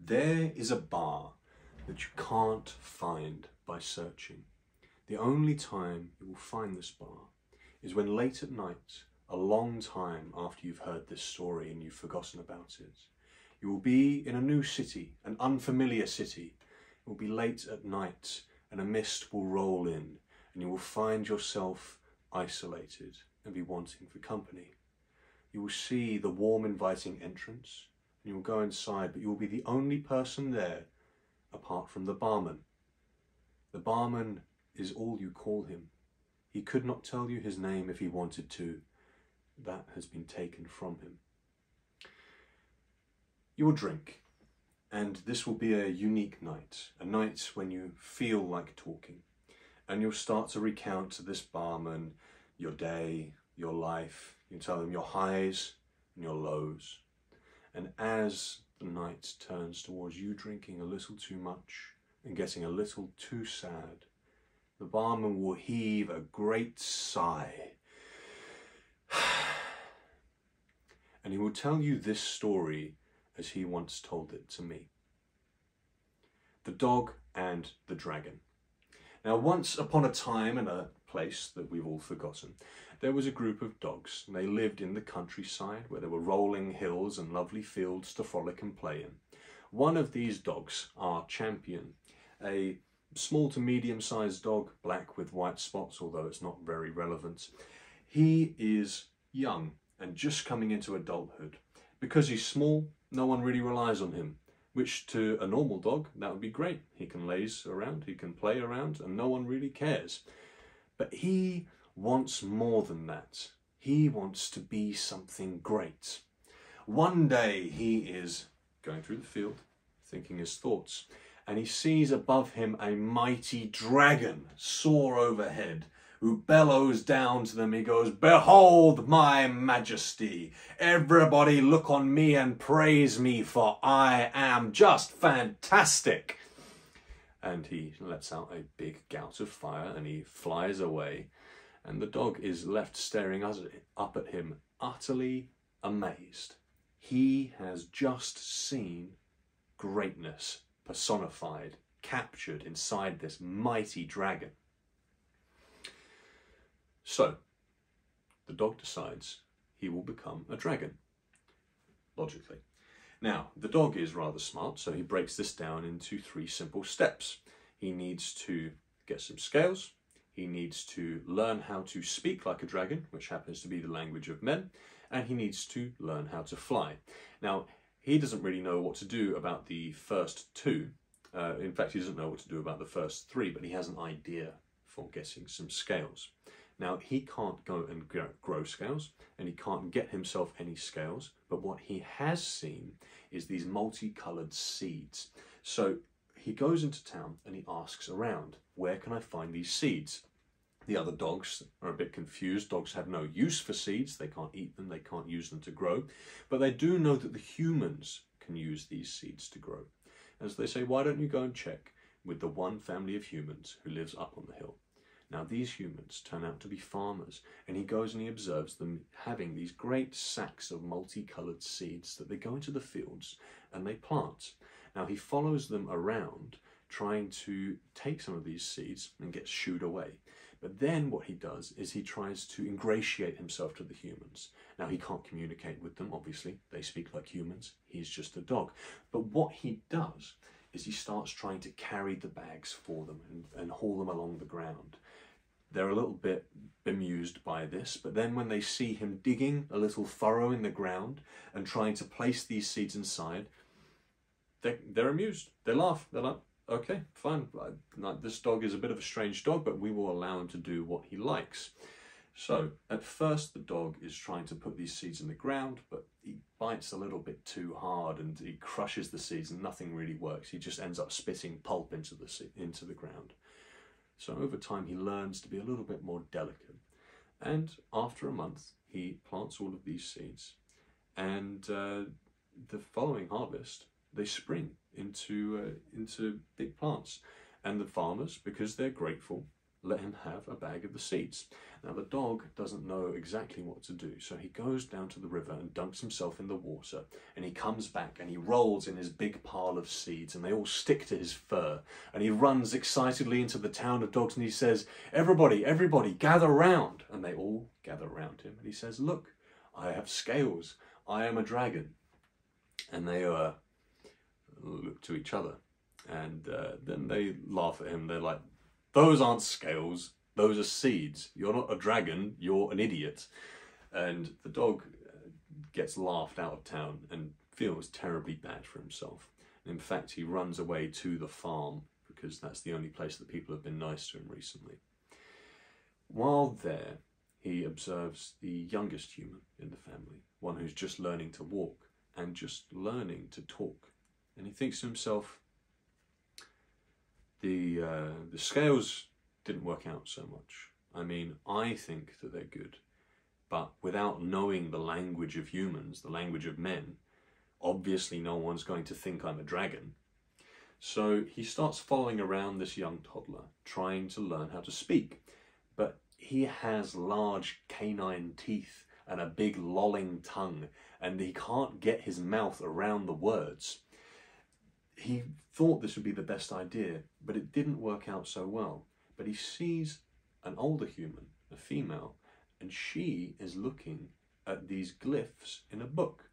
There is a bar that you can't find by searching. The only time you will find this bar is when late at night, a long time after you've heard this story and you've forgotten about it, you will be in a new city, an unfamiliar city. It will be late at night and a mist will roll in and you will find yourself isolated and be wanting for company. You will see the warm, inviting entrance and you will go inside, but you will be the only person there apart from the barman. The barman is all you call him. He could not tell you his name if he wanted to. That has been taken from him. You will drink, and this will be a unique night, a night when you feel like talking, and you'll start to recount to this barman your day, your life. You tell him your highs and your lows. And as the night turns towards you drinking a little too much and getting a little too sad, the barman will heave a great sigh and he will tell you this story as he once told it to me. The Dog and the Dragon. Now, once upon a time in a place that we've all forgotten, there was a group of dogs. They lived in the countryside where there were rolling hills and lovely fields to frolic and play in. One of these dogs, our champion, a small to medium-sized dog, black with white spots, although it's not very relevant. He is young and just coming into adulthood. Because he's small, no one really relies on him, which to a normal dog, that would be great. He can laze around, he can play around, and no one really cares. But he wants more than that. He wants to be something great. One day he is going through the field, thinking his thoughts, and he sees above him a mighty dragon soar overhead, who bellows down to them. He goes, "Behold my majesty! Everybody look on me and praise me, for I am just fantastic!" And he lets out a big gout of fire and he flies away. And the dog is left staring up at him, utterly amazed. He has just seen greatness personified, captured inside this mighty dragon. So, the dog decides he will become a dragon, logically. Now, the dog is rather smart, so he breaks this down into 3 simple steps. He needs to get some scales, he needs to learn how to speak like a dragon, which happens to be the language of men, and he needs to learn how to fly. Now, he doesn't really know what to do about the first 2. In fact, he doesn't know what to do about the first 3, but he has an idea for getting some scales. Now, he can't go and grow scales, and he can't get himself any scales, but what he has seen is these multicoloured seeds. So he goes into town and he asks around, where can I find these seeds? The other dogs are a bit confused. Dogs have no use for seeds. They can't eat them. They can't use them to grow. But they do know that the humans can use these seeds to grow. As they say, why don't you go and check with the one family of humans who lives up on the hill? Now, these humans turn out to be farmers, and he goes and he observes them having these great sacks of multicoloured seeds that they go into the fields and they plant. Now, he follows them around, trying to take some of these seeds and get shooed away. But then what he does is he tries to ingratiate himself to the humans. Now, he can't communicate with them, obviously. They speak like humans. He's just a dog. But what he does is he starts trying to carry the bags for them and haul them along the ground. They're a little bit bemused by this, but then when they see him digging a little furrow in the ground and trying to place these seeds inside, they're amused. They laugh. They're like, okay, fine. This dog is a bit of a strange dog, but we will allow him to do what he likes. So at first the dog is trying to put these seeds in the ground, but he bites a little bit too hard and he crushes the seeds and nothing really works. He just ends up spitting pulp into the ground. So over time he learns to be a little bit more delicate. And after a month he plants all of these seeds, and the following harvest they spring into big plants. And the farmers, because they're grateful, let him have a bag of the seeds. Now the dog doesn't know exactly what to do, so he goes down to the river and dunks himself in the water, and he comes back and he rolls in his big pile of seeds, and they all stick to his fur, and he runs excitedly into the town of dogs, and he says, everybody, everybody, gather round. And they all gather round him, and he says, look, I have scales, I am a dragon. And they look to each other, and then they laugh at him. They're like, those aren't scales, those are seeds. You're not a dragon, you're an idiot. And the dog gets laughed out of town and feels terribly bad for himself. In fact, he runs away to the farm because that's the only place that people have been nice to him recently. While there, he observes the youngest human in the family, one who's just learning to walk and just learning to talk. And he thinks to himself, the scales didn't work out so much. I mean, I think that they're good, but without knowing the language of humans, the language of men, obviously no one's going to think I'm a dragon. So he starts following around this young toddler, trying to learn how to speak. But he has large canine teeth and a big lolling tongue, and he can't get his mouth around the words. He thought this would be the best idea, but it didn't work out so well. But he sees an older human, a female, and she is looking at these glyphs in a book.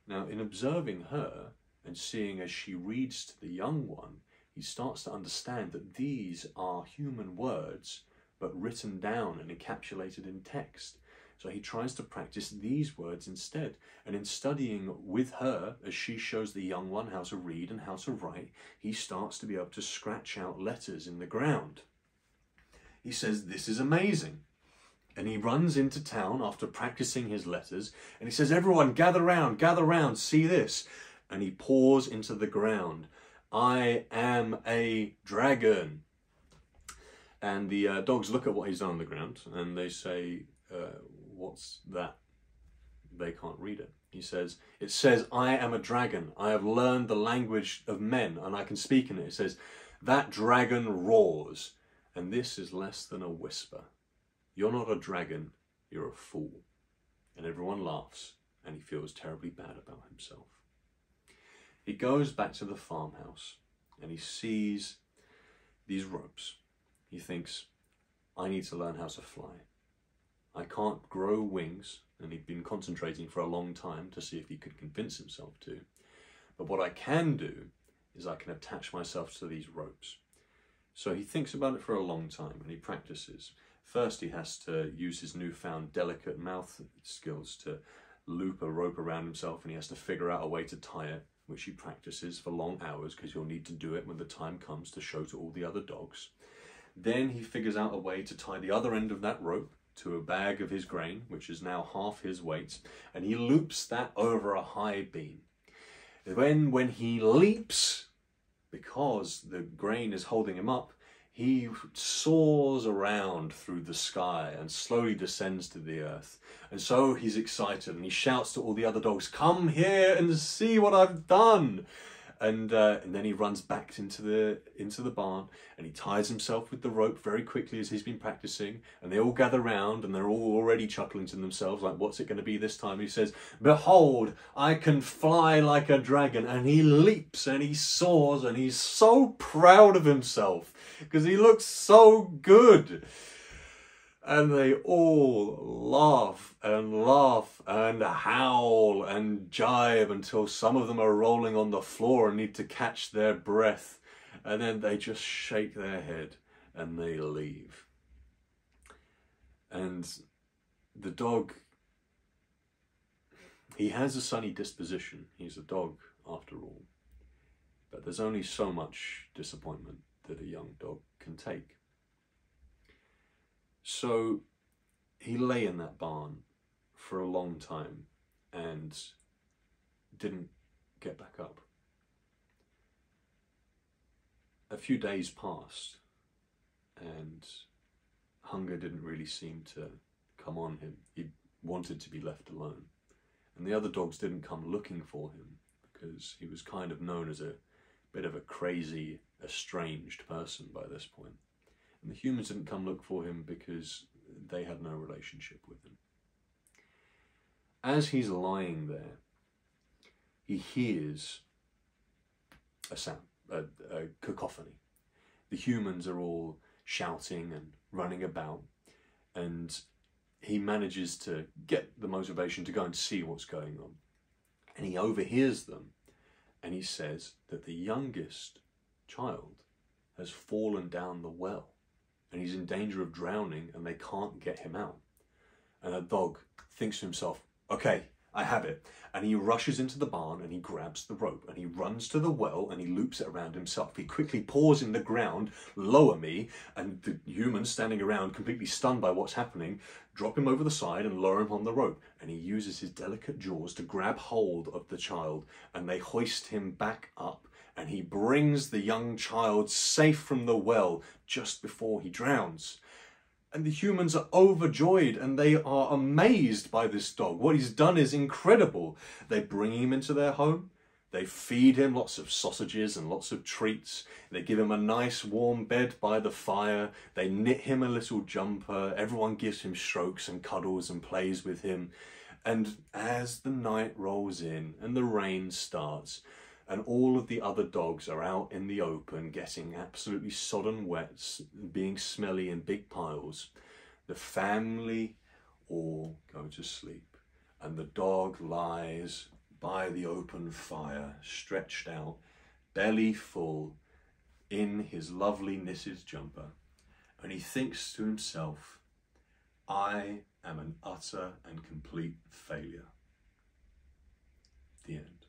Now, in observing her and seeing as she reads to the young one, he starts to understand that these are human words, but written down and encapsulated in text. So he tries to practice these words instead. And in studying with her, as she shows the young one how to read and how to write, he starts to be able to scratch out letters in the ground. He says, this is amazing. And he runs into town after practicing his letters, and he says, everyone gather round, see this. And he pours into the ground, I am a dragon. And the dogs look at what he's done on the ground, and they say, what's that? They can't read it. He says, it says, I am a dragon. I have learned the language of men, and I can speak in it. It says, that dragon roars. And this is less than a whisper. You're not a dragon, you're a fool. And everyone laughs, and he feels terribly bad about himself. He goes back to the farmhouse, and he sees these ropes. He thinks, I need to learn how to fly. I can't grow wings, and he'd been concentrating for a long time to see if he could convince himself to. But what I can do is I can attach myself to these ropes. So he thinks about it for a long time, and he practices. First, he has to use his newfound delicate mouth skills to loop a rope around himself, and he has to figure out a way to tie it, which he practices for long hours because you'll need to do it when the time comes to show to all the other dogs. Then he figures out a way to tie the other end of that rope to a bag of his grain, which is now half his weight, and he loops that over a high beam. When he leaps, because the grain is holding him up, he soars around through the sky and slowly descends to the earth. And so he's excited, and he shouts to all the other dogs, come here and see what I've done. And then he runs back into the barn, and he ties himself with the rope very quickly as he's been practicing, and they all gather round, and they're all already chuckling to themselves like, what's it going to be this time? He says, behold, I can fly like a dragon. And he leaps and he soars, and he's so proud of himself because he looks so good. And they all laugh and howl and jibe until some of them are rolling on the floor and need to catch their breath. And then they just shake their head and they leave. And the dog, he has a sunny disposition. He's a dog after all. But there's only so much disappointment that a young dog can take. So he lay in that barn for a long time and didn't get back up. A few days passed and hunger didn't really seem to come on him. He wanted to be left alone. And the other dogs didn't come looking for him because he was kind of known as a bit of a crazy, estranged person by this point. And the humans didn't come look for him because they had no relationship with him. As he's lying there, he hears a sound, a cacophony. The humans are all shouting and running about, and he manages to get the motivation to go and see what's going on. And he overhears them, and he says that the youngest child has fallen down the well, and he's in danger of drowning, and they can't get him out. And the dog thinks to himself, okay, I have it. And he rushes into the barn and he grabs the rope and he runs to the well and he loops it around himself. He quickly paws in the ground, lower me, and the humans standing around completely stunned by what's happening, drop him over the side and lower him on the rope. And he uses his delicate jaws to grab hold of the child, and they hoist him back up, and he brings the young child safe from the well just before he drowns. And the humans are overjoyed and they are amazed by this dog. What he's done is incredible. They bring him into their home. They feed him lots of sausages and lots of treats. They give him a nice warm bed by the fire. They knit him a little jumper. Everyone gives him strokes and cuddles and plays with him. And as the night rolls in and the rain starts, and all of the other dogs are out in the open getting absolutely sodden wet, being smelly in big piles, the family all go to sleep, and the dog lies by the open fire, stretched out, belly full, in his lovely knitted jumper, and he thinks to himself, I am an utter and complete failure. The end.